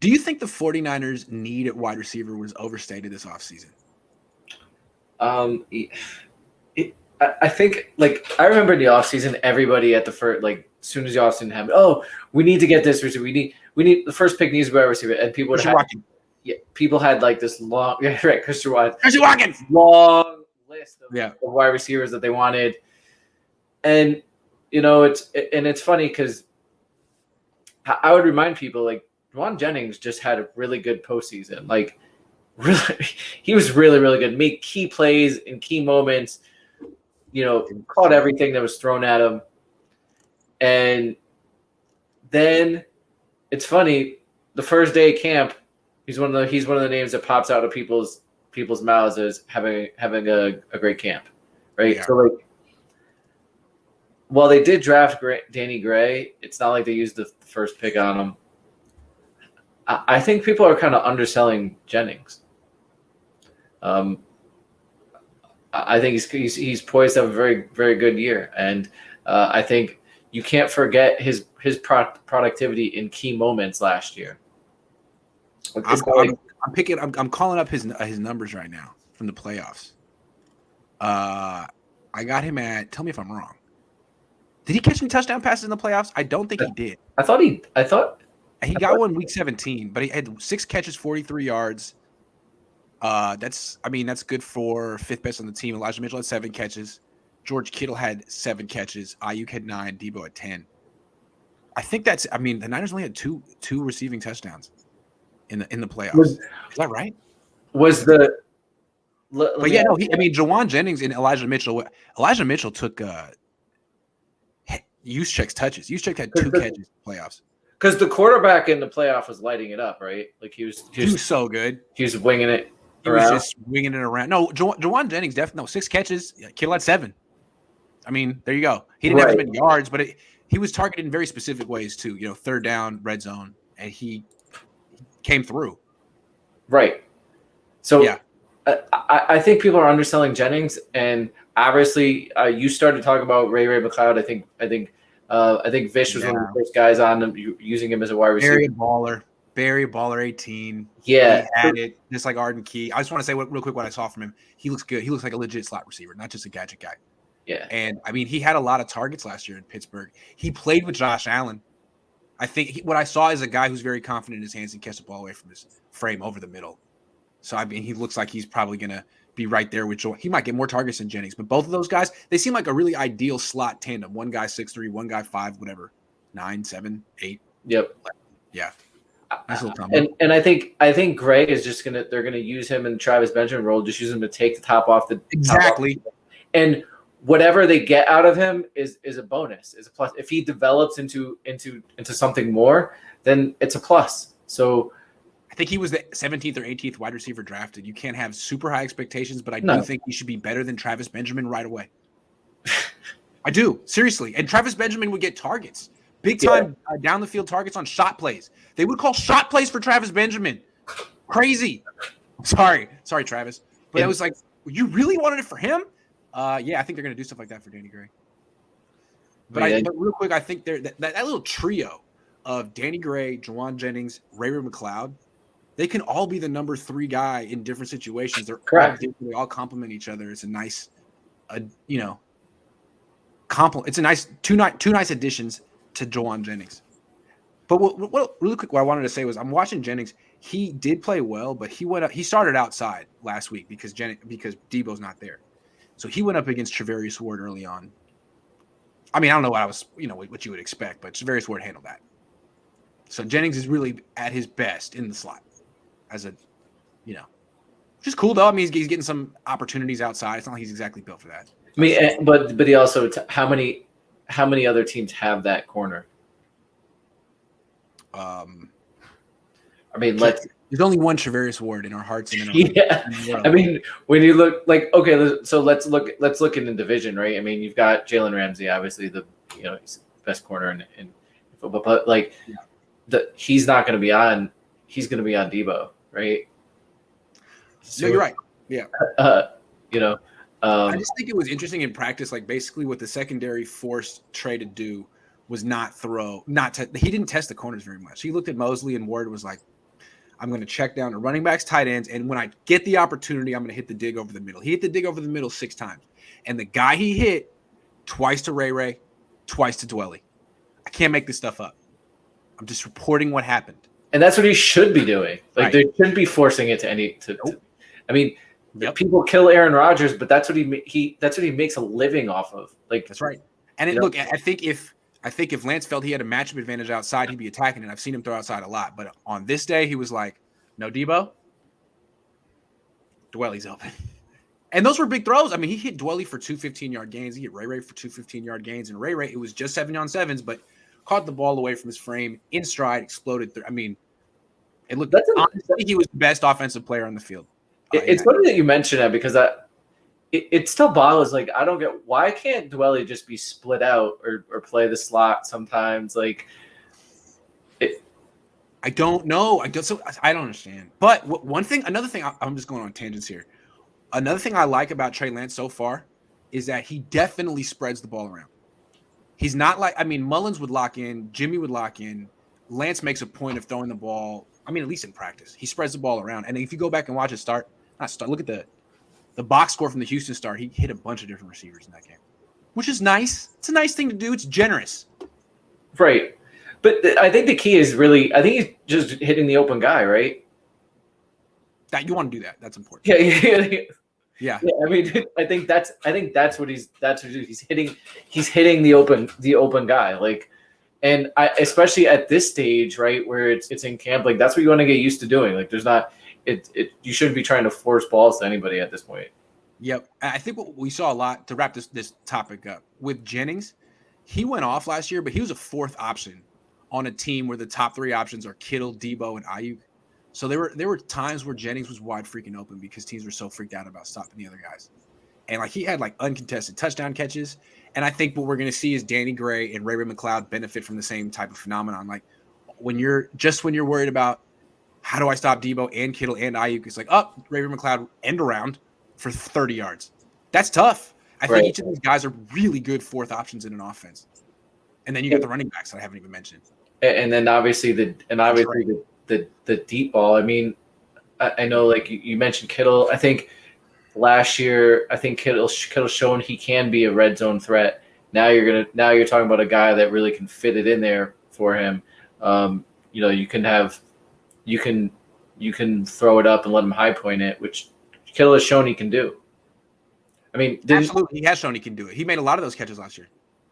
Do you think the 49ers need at wide receiver was overstated this offseason? I think, like, I remember in the offseason, everybody at the first, like, as soon as the offseason happened, oh, we need to get this receiver. We need the first pick needs to be wide receiver, and people people had like this long, Christian Watkins, long list of wide receivers that they wanted, and it's funny because I would remind people, like, Juwan Jennings just had a really good postseason. Like, really, he was really, really good. Made key plays in key moments. Caught everything that was thrown at him. And then it's funny, the first day of camp, he's one of the names that pops out of people's mouths as having a great camp, right? Yeah. So, like, while they did draft Danny Gray, it's not like they used the first pick on him. I think people are kind of underselling Jennings. I think he's poised to have a very, very good year, and I think you can't forget his productivity in key moments last year. I'm calling up his numbers right now from the playoffs. I got him at. Tell me if I'm wrong. Did he catch any touchdown passes in the playoffs? I don't think he did. I thought he got one week 17, but he had 6 catches, 43 yards. That's good for fifth best on the team. Elijah Mitchell had 7 catches. George Kittle had 7 catches. Ayuk had 9. Debo had 10. I think the Niners only had two receiving touchdowns in the playoffs. Is that right? Juwan Jennings and Elijah Mitchell. Elijah Mitchell took Juszczyk's touches. Juszczyk had 2 catches in the playoffs. Because the quarterback in the playoff was lighting it up, right? Like, he was so good. He was winging it. He was just winging it around. No, Juwan Jennings definitely 6 catches. Kittle had 7. I mean, there you go. He didn't have as many yards, but he was targeted in very specific ways too. Third down, red zone, and he came through. Right. So yeah, I think people are underselling Jennings, and obviously you started talking about Ray McCloud. I think Vish was one of the first guys on him, using him as a wide receiver. Barry Baller 18. Yeah. He had it just like Arden Key. I just want to say real quick what I saw from him. He looks good. He looks like a legit slot receiver, not just a gadget guy. Yeah. And he had a lot of targets last year in Pittsburgh. He played with Josh Allen. I think what I saw is a guy who's very confident in his hands and catch the ball away from his frame over the middle. So, he looks like he's probably going to be right there with Joe. He might get more targets than Jennings, but both of those guys, they seem like a really ideal slot tandem. One guy 6'3", one guy 5, whatever, 9, 7, 8. Yep. Yeah. Nice little combo. And I think Gray is just they're gonna use him in Travis Benjamin role, just use him to take the top off the exactly. Top off. And whatever they get out of him is a bonus, is a plus. If he develops into something more, then it's a plus. So I think he was the 17th or 18th wide receiver drafted. You can't have super high expectations, but I do think he should be better than Travis Benjamin right away. I do, seriously. And Travis Benjamin would get targets. Big time down the field targets on shot plays. They would call shot plays for Travis Benjamin. Crazy. Sorry, Travis. But it was like, you really wanted it for him? Yeah, I think they're going to do stuff like that for Danny Gray. But real quick, I think that little trio of Danny Gray, Juwan Jennings, Ray Ray-McCloud, they can all be the number 3 guy in different situations. They're correct. They all complement each other. It's a nice, it's a nice two nice additions to Juwan Jennings. But what really quick, what I wanted to say was, I'm watching Jennings. He did play well, but he started outside last week because Debo's not there. So he went up against Travarius Ward early on. I don't know what what you would expect, but Travarius Ward handled that. So Jennings is really at his best in the slot as a, which is cool though. He's getting some opportunities outside. It's not like he's exactly built for that. But he also, how many other teams have that corner? There's only one Travarius Ward in our hearts and in our when you look let's look in the division, right? You've got Jalen Ramsey, obviously he's the best corner in football, but he's not going to be on. He's going to be on Debo, right? So you're right. Yeah. I just think it was interesting in practice. Basically, what the secondary forced Trey to do was he didn't test the corners very much. He looked at Mosley and Ward was like, I'm going to check down to running backs, tight ends, and when I get the opportunity, I'm going to hit the dig over the middle. He hit the dig over the middle 6 times. And the guy he hit twice to Ray, twice to Dwelly. I can't make this stuff up. I'm just reporting what happened. And that's what he should be doing. Like, they shouldn't be forcing it to any. I mean, people kill Aaron Rodgers, but that's what that's what he makes a living off of. Like, that's right. And look, I think if Lance felt he had a matchup advantage outside, he'd be attacking it. I've seen him throw outside a lot, but on this day, he was like, "No, Debo, Dwelly's open." And those were big throws. I mean, he hit Dwelly for 2 15-yard gains. He hit Ray for 2 15-yard gains. And Ray, it was just 7-on-7s, but caught the ball away from his frame, in stride, exploded. I mean, it looked. Honestly, he was the best offensive player on the field. It's funny that you mentioned that because it still boggles. Like, I don't get why can't Dwelly just be split out or play the slot sometimes. Like, I don't know. I don't understand. But another thing. I'm just going on tangents here. Another thing I like about Trey Lance so far is that he definitely spreads the ball around. He's not like, I mean, Mullins would lock in, Jimmy would lock in. Lance makes a point of throwing the ball. I mean, at least in practice, he spreads the ball around. And if you go back and watch it look at the box score from the Houston start. He hit a bunch of different receivers in that game, which is nice. It's a nice thing to do. It's generous. Right. But I think the key is really, I think he's just hitting the open guy, right? That you want to do that. That's important. Yeah. I mean, I think that's what he's hitting the open guy. Like, and especially at this stage, right, where it's in camp, like that's what you want to get used to doing. Like, there's not you shouldn't be trying to force balls to anybody at this point. Yep. I think what we saw a lot to wrap this topic up with Jennings, he went off last year, but he was a 4th option on a team where the top 3 options are Kittle, Debo, and Ayuk. So there were times where Jennings was wide freaking open because teams were so freaked out about stopping the other guys. And like he had like uncontested touchdown catches. And I think what we're going to see is Danny Gray and Ray McLeod benefit from the same type of phenomenon. Like when you're worried about how do I stop Debo and Kittle and Ayuk, it's like, Ray McLeod end around for 30 yards. That's tough. I think each of these guys are really good 4th options in an offense. And then you got the running backs that I haven't even mentioned. And then obviously the deep ball. I mean, I know like you mentioned Kittle. I think last year, Kittle's shown he can be a red zone threat. Now you're talking about a guy that really can fit it in there for him. You can throw it up and let him high point it, which Kittle has shown he can do. I mean, absolutely, he has shown he can do it. He made a lot of those catches last year.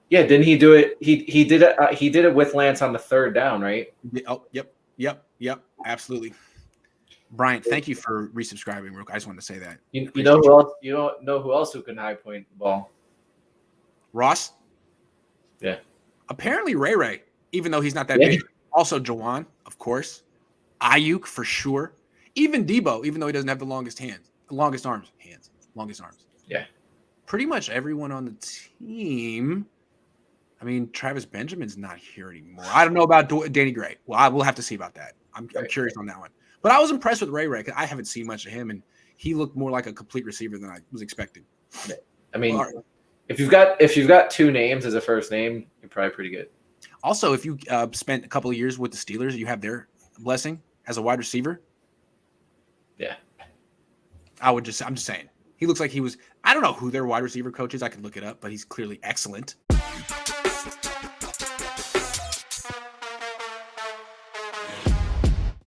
Yeah, didn't he do it? He did it. He did it with Lance on the 3rd down, right? Oh, yep, absolutely. Brian, thank you for resubscribing. I just wanted to say that. You know who else? You don't know who else who can high point the ball? Ross. Yeah. Apparently Ray, even though he's not that big. Also Jawan, of course. Ayuk for sure. Even Debo, even though he doesn't have the longest arms. Yeah. Pretty much everyone on the team. I mean, Travis Benjamin's not here anymore. I don't know about Danny Gray. Well, we'll have to see about that. I'm curious on that one. But I was impressed with Ray because I haven't seen much of him, and he looked more like a complete receiver than I was expecting. I mean, if you've got 2 names as a first name, you're probably pretty good. Also, if you spent a couple of years with the Steelers, you have their blessing as a wide receiver. Yeah. I'm just saying. He looks like he was – I don't know who their wide receiver coach is. I could look it up, but he's clearly excellent.